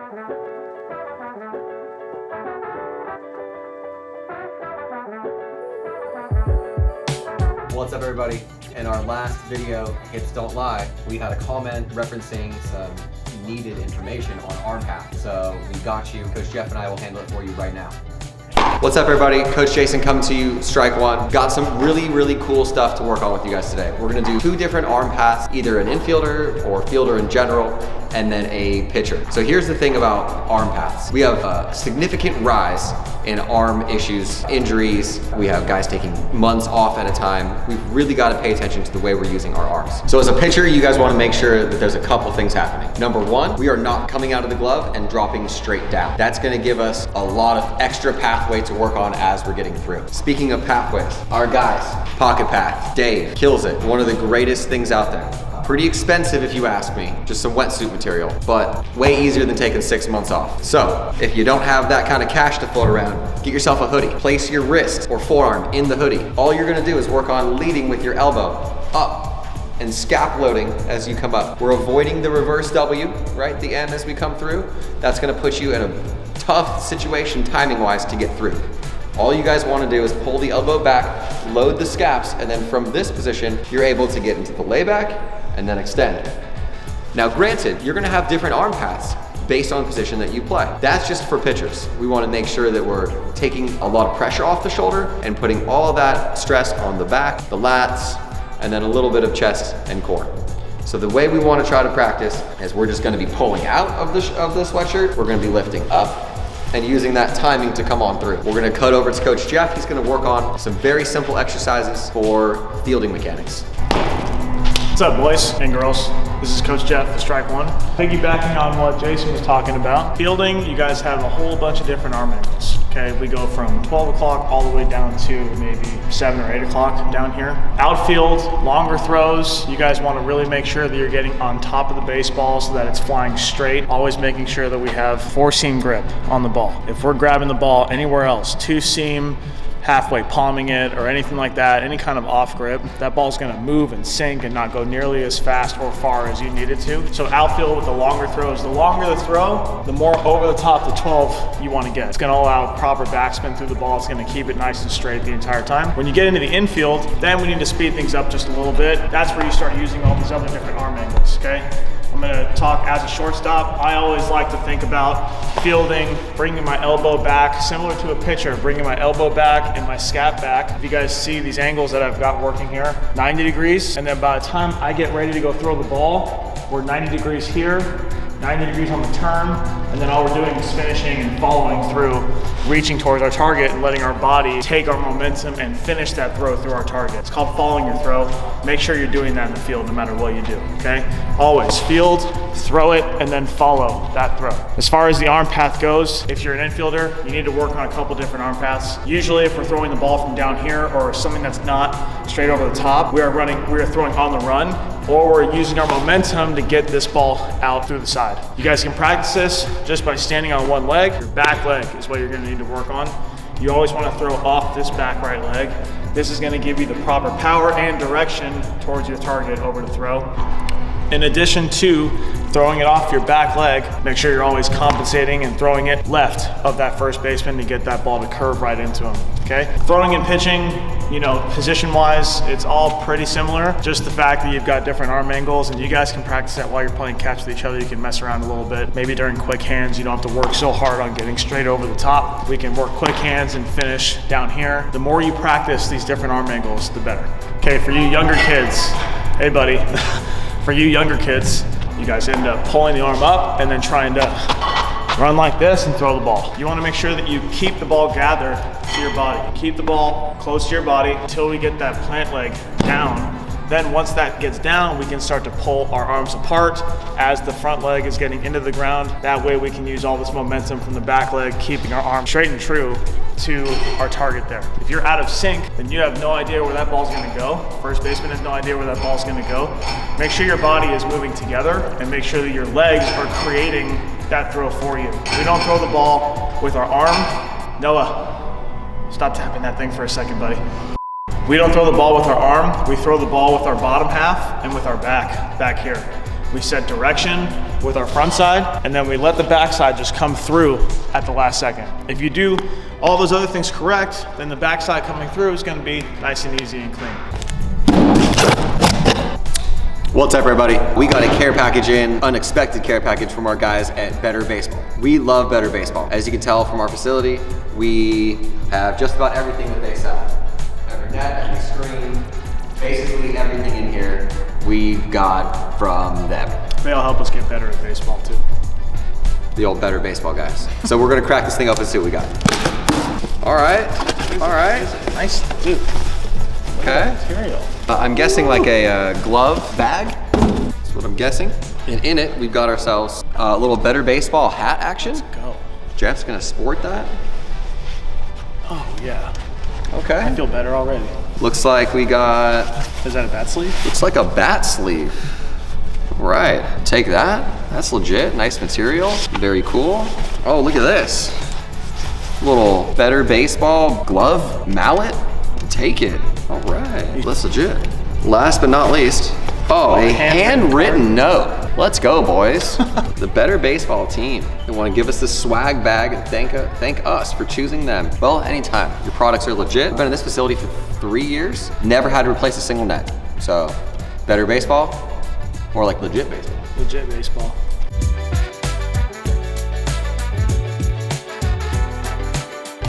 What's up, everybody? In our last video, Hips Don't Lie, we had a comment referencing some needed information on arm path. So we got you. Coach Jeff and I will handle it for you right now. What's up, everybody? Coach Jason coming to you, strike one. Got some really cool stuff to work on with you guys today. We're gonna do 2 different arm paths, either an infielder or fielder in general, and then a pitcher. So here's the thing about arm paths. We have a significant rise in arm issues, injuries. We have guys taking months off at a time. We've really got to pay attention to the way we're using our arms. So as a pitcher, you guys want to make sure that there's a couple things happening. Number one, we are not coming out of the glove and dropping straight down. That's going to give us a lot of extra pathway to work on as we're getting through. Speaking of pathways, our guys, pocket path, Dave, kills it. One of the greatest things out there. Pretty expensive if you ask me, just some wetsuit material, but way easier than taking 6 months off. So if you don't have that kind of cash to float around, get yourself a hoodie. Place your wrist or forearm in the hoodie. All you're gonna do is work on leading with your elbow up and scap loading as you come up. We're avoiding the reverse W, right, the M as we come through. That's gonna put you in a tough situation timing-wise to get through. All you guys want to do is pull the elbow back, load the scaps, and then from this position, you're able to get into the layback and then extend. Now granted, you're gonna have different arm paths based on the position that you play. That's just for pitchers. We wanna make sure that we're taking a lot of pressure off the shoulder and putting all that stress on the back, the lats, and then a little bit of chest and core. So the way we wanna try to practice is we're just gonna be pulling out of the sweatshirt, we're gonna be lifting up, and using that timing to come on through. We're gonna cut over to Coach Jeff. He's gonna work on some very simple exercises for fielding mechanics. What's up, boys and girls? This is Coach Jeff, the Strike One. Piggybacking on what Jason was talking about, fielding, you guys have a whole bunch of different arm angles, okay? We go from 12 o'clock all the way down to maybe 7 or 8 o'clock down here. Outfield, longer throws, you guys wanna really make sure that you're getting on top of the baseball so that it's flying straight, always making sure that we have 4-seam grip on the ball. If we're grabbing the ball anywhere else, 2-seam, halfway palming it or anything like that, any kind of off grip, that ball's gonna move and sink and not go nearly as fast or far as you need it to. So outfield with the longer throws, the longer the throw, the more over the top the 12 you wanna get. It's gonna allow proper backspin through the ball. It's gonna keep it nice and straight the entire time. When you get into the infield, then we need to speed things up just a little bit. That's where you start using all these other different arm angles, okay? I'm gonna talk as a shortstop. I always like to think about fielding, bringing my elbow back, similar to a pitcher, bringing my elbow back and my scap back. If you guys see these angles that I've got working here, 90 degrees, and then by the time I get ready to go throw the ball, we're 90 degrees here, 90 degrees on the turn, and then all we're doing is finishing and following through, reaching towards our target and letting our body take our momentum and finish that throw through our target. It's called following your throw. Make sure you're doing that in the field no matter what you do, okay? Always field, throw it, and then follow that throw. As far as the arm path goes, if you're an infielder, you need to work on a couple different arm paths. Usually if we're throwing the ball from down here or something that's not straight over the top, we are throwing on the run, or we're using our momentum to get this ball out through the side. You guys can practice this just by standing on one leg. Your back leg is what you're gonna need to work on. You always wanna throw off this back right leg. This is gonna give you the proper power and direction towards your target over the throw. In addition to throwing it off your back leg, make sure you're always compensating and throwing it left of that first baseman to get that ball to curve right into him, okay? Throwing and pitching, you know, position-wise, it's all pretty similar. Just the fact that you've got different arm angles, and you guys can practice that while you're playing catch with each other. You can mess around a little bit. Maybe during quick hands, you don't have to work so hard on getting straight over the top. We can work quick hands and finish down here. The more you practice these different arm angles, the better. Okay, for you younger kids, hey buddy, for you younger kids, you guys end up pulling the arm up and then trying to run like this and throw the ball. You wanna make sure that you keep the ball gathered to your body. Keep the ball close to your body until we get that plant leg down. Then once that gets down, we can start to pull our arms apart as the front leg is getting into the ground. That way we can use all this momentum from the back leg, keeping our arm straight and true to our target there. If you're out of sync, then you have no idea where that ball's gonna go. First baseman has no idea where that ball's gonna go. Make sure your body is moving together and make sure that your legs are creating that throw for you. We don't throw the ball with our arm. Noah, stop tapping that thing for a second, buddy. We don't throw the ball with our arm. We throw the ball with our bottom half and with our back here. We set direction, with our front side, and then we let the back side just come through at the last second. If you do all those other things correct, then the back side coming through is gonna be nice and easy and clean. What's up, everybody? We got a care package in, unexpected care package from our guys at Better Baseball. We love Better Baseball. As you can tell from our facility, we have just about everything that they sell. Every net, every screen, basically everything in here we've got from them. They all help us get better at baseball too. The old Better Baseball guys. So we're gonna crack this thing up and see what we got. All right, all right. Nice, dude. Okay. Material. I'm guessing like a glove bag. That's what I'm guessing. And in it, we've got ourselves a little Better Baseball hat action. Let's go. Jeff's gonna sport that. Oh yeah. Okay. I feel better already. Looks like we got, Is that a bat sleeve? looks like a bat sleeve. Right, take that. That's legit, nice material, very cool. Oh, look at this. Little Better Baseball glove mallet. Take it. All right, that's legit. Last but not least, a handwritten note. Let's go, boys. The Better Baseball team. They want to give us this swag bag and thank us for choosing them. Well, anytime. Your products are legit. I've been in this facility for 3 years. Never had to replace a single net. So, Better Baseball, or like legit baseball. Legit baseball.